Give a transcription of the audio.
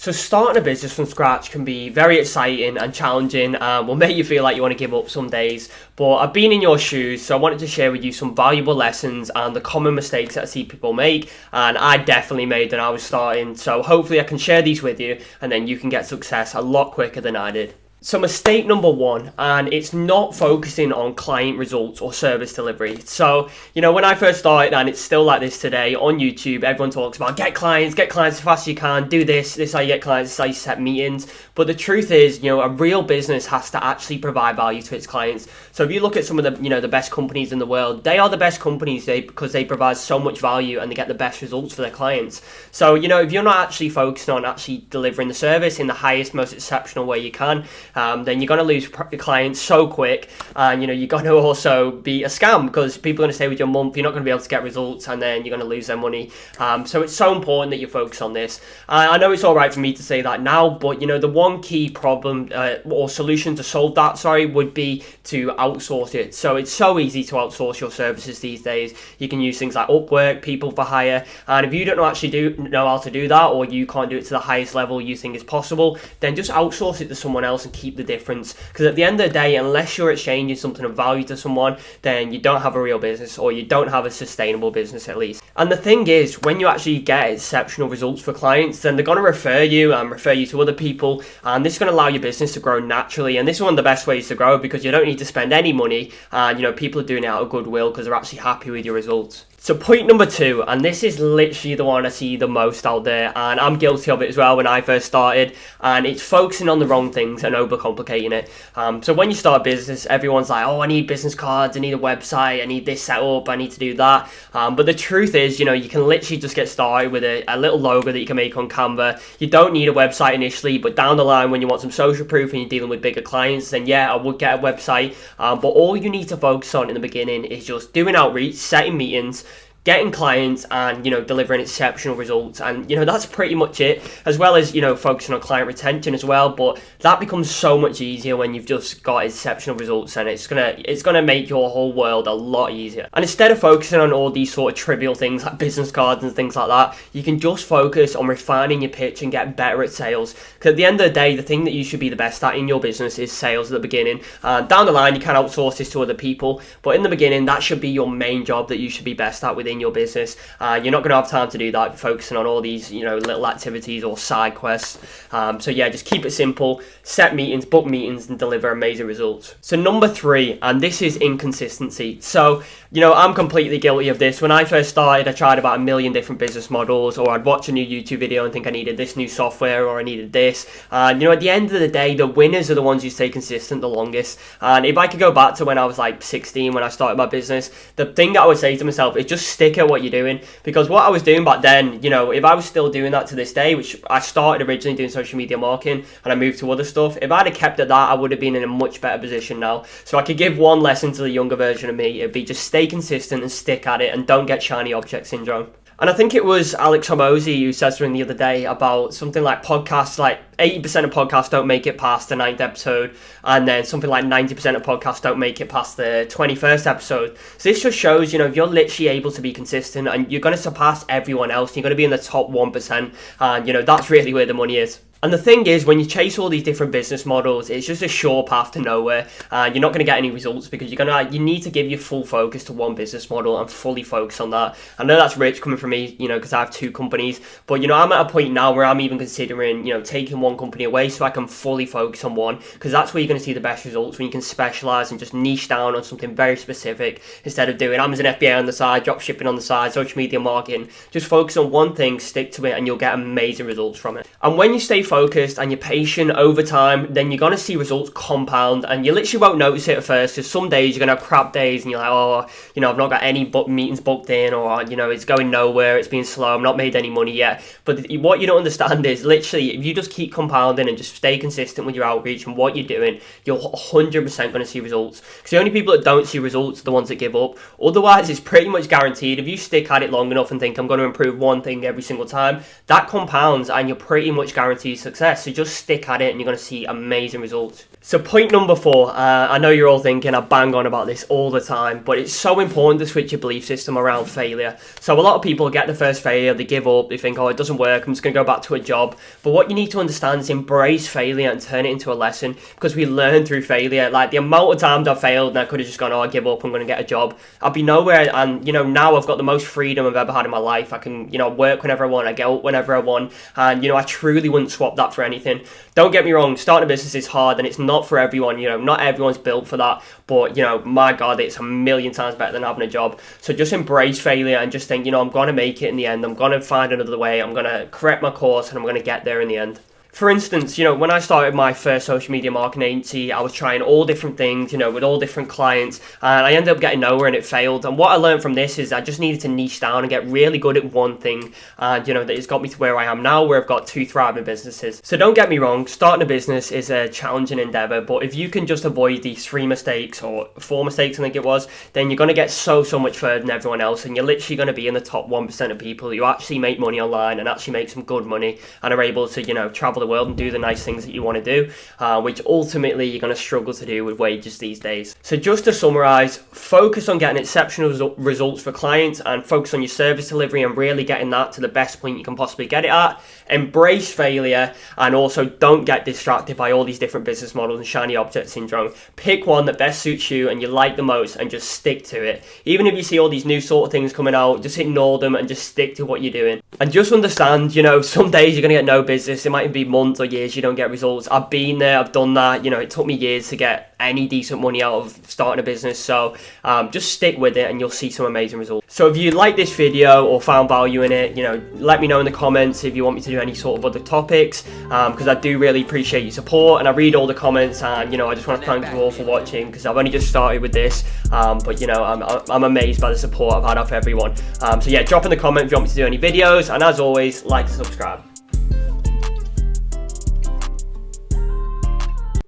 So starting a business from scratch can be very exciting and challenging and will make you feel like you want to give up some days. But I've been in your shoes, so I wanted to share with you some valuable lessons and the common mistakes that I see people make, and I definitely made when I was starting. So hopefully I can share these with you and then you can get success a lot quicker than I did. So mistake number one, and it's not focusing on client results or service delivery. So, when I first started, and it's still like this today, on YouTube, everyone talks about get clients as fast as you can, do this is how you get clients, this is how you set meetings. But the truth is, a real business has to actually provide value to its clients. So if you look at some of the, the best companies in the world, they are the best companies because they provide so much value and they get the best results for their clients. So, if you're not actually focusing on actually delivering the service in the highest, most exceptional way you can, then you're going to lose clients so quick, and you're going to also be a scam because people are going to stay with you a month, you're not going to be able to get results, and then you're going to lose their money. So it's so important that you focus on this. I know it's all right for me to say that now, but the one key problem or solution to solve that, would be to outsource it. So it's so easy to outsource your services these days. You can use things like Upwork, people for hire, and if you don't actually know how to do that, or you can't do it to the highest level you think is possible, then just outsource it to someone else and keep the difference. Because at the end of the day, unless you're exchanging something of value to someone, then you don't have a real business, or you don't have a sustainable business at least. And the thing is, when you actually get exceptional results for clients, then they're going to refer you to other people, and this is going to allow your business to grow naturally. And this is one of the best ways to grow because you don't need to spend any money, and people are doing it out of goodwill because they're actually happy with your results. So point number two, and this is literally the one I see the most out there, and I'm guilty of it as well when I first started, and it's focusing on the wrong things and overcomplicating it. So when you start a business, everyone's like, oh, I need business cards, I need a website, I need this set up, I need to do that. But the truth is, you can literally just get started with a little logo that you can make on Canva. You don't need a website initially, but down the line when you want some social proof and you're dealing with bigger clients, then yeah, I would get a website. But all you need to focus on in the beginning is just doing outreach, setting meetings, getting clients, and delivering exceptional results. And that's pretty much it, as well as focusing on client retention as well. But that becomes so much easier when you've just got exceptional results, and it's gonna make your whole world a lot easier. And instead of focusing on all these sort of trivial things like business cards and things like that, you can just focus on refining your pitch and get better at sales. Because at the end of the day, the thing that you should be the best at in your business is sales at the beginning. Down the line, you can outsource this to other people, but in the beginning, that should be your main job that you should be best at within your business. You're not going to have time to do that focusing on all these little activities or side quests. So yeah, just keep it simple, set meetings, book meetings, and deliver amazing results. So number three, and this is inconsistency. So I'm completely guilty of this. When I first started, I tried about 1 million different business models, or I'd watch a new YouTube video and think I needed this new software or I needed this. And at the end of the day, the winners are the ones who stay consistent the longest. And if I could go back to when I was like 16, when I started my business, the thing that I would say to myself is just stick at what you're doing. Because what I was doing back then, if I was still doing that to this day, which I started originally doing social media marketing and I moved to other stuff, if I'd have kept at that, I would have been in a much better position now. So I could give one lesson to the younger version of me, it'd be just stay consistent and stick at it, and don't get shiny object syndrome. And I think it was Alex Hormozy who said something the other day about something like podcasts, like 80% of podcasts don't make it past the 9th episode, and then something like 90% of podcasts don't make it past the 21st episode. So this just shows, if you're literally able to be consistent, and you're going to surpass everyone else, you're going to be in the top 1%, and that's really where the money is. And the thing is, when you chase all these different business models, it's just a sure path to nowhere. You're not going to get any results because you need to give your full focus to one business model and fully focus on that. I know that's rich coming from me, because I have 2 companies, but I'm at a point now where I'm even considering, taking one company away so I can fully focus on one, because that's where you're going to see the best results, when you can specialize and just niche down on something very specific instead of doing Amazon FBA on the side, drop shipping on the side, social media marketing. Just focus on one thing, stick to it, and you'll get amazing results from it. And when you stay focused and you're patient over time, then you're going to see results compound, and you literally won't notice it at first, because some days you're going to have crap days and you're like, oh, I've not got any meetings booked in, or it's going nowhere, it's been slow, I've not made any money yet. But what you don't understand is, literally, if you just keep compounding and just stay consistent with your outreach and what you're doing, you're 100% going to see results. Because the only people that don't see results are the ones that give up. Otherwise, it's pretty much guaranteed. If you stick at it long enough and think, I'm going to improve one thing every single time, that compounds and you're pretty much guaranteed success. So just stick at it and you're going to see amazing results. So point number 4, I know you're all thinking I bang on about this all the time, but it's so important to switch your belief system around failure. So a lot of people get the first failure, they give up, they think, oh, it doesn't work, I'm just going to go back to a job. But what you need to understand is embrace failure and turn it into a lesson, because we learn through failure. Like the amount of times I've failed and I could have just gone, oh, I give up, I'm going to get a job, I'd be nowhere. And now I've got the most freedom I've ever had in my life. I can work whenever I want, I get up whenever I want, and I truly wouldn't swap that for anything. Don't get me wrong, starting a business is hard and it's not for everyone. Not everyone's built for that, but my God, it's a million times better than having a job. So just embrace failure and just think, I'm going to make it in the end. I'm going to find another way. I'm going to correct my course and I'm going to get there in the end. For instance, when I started my first social media marketing agency, I was trying all different things, with all different clients, and I ended up getting nowhere and it failed. And what I learned from this is I just needed to niche down and get really good at one thing. And, that has got me to where I am now, where I've got 2 thriving businesses. So don't get me wrong, starting a business is a challenging endeavor, but if you can just avoid these 3 mistakes or 4 mistakes, I think it was, then you're going to get so much further than everyone else. And you're literally going to be in the top 1% of people who actually make money online and actually make some good money and are able to, travel the world and do the nice things that you want to do, which ultimately you're going to struggle to do with wages these days. So just to summarize, focus on getting exceptional results for clients and focus on your service delivery and really getting that to the best point you can possibly get it at. Embrace failure and also don't get distracted by all these different business models and shiny object syndrome. Pick one that best suits you and you like the most and just stick to it. Even if you see all these new sort of things coming out, just ignore them and just stick to what you're doing. And just understand, some days you're going to get no business. It might be months or years you don't get results. I've been there, I've done that. It took me years to get any decent money out of starting a business. So just stick with it and you'll see some amazing results. So if you like this video or found value in it, let me know in the comments if you want me to do any sort of other topics, because I do really appreciate your support and I read all the comments, and I just want to thank you all for watching, because I've only just started with this, but I'm amazed by the support I've had off everyone. So yeah, drop in the comment if you want me to do any videos, and as always, like and subscribe.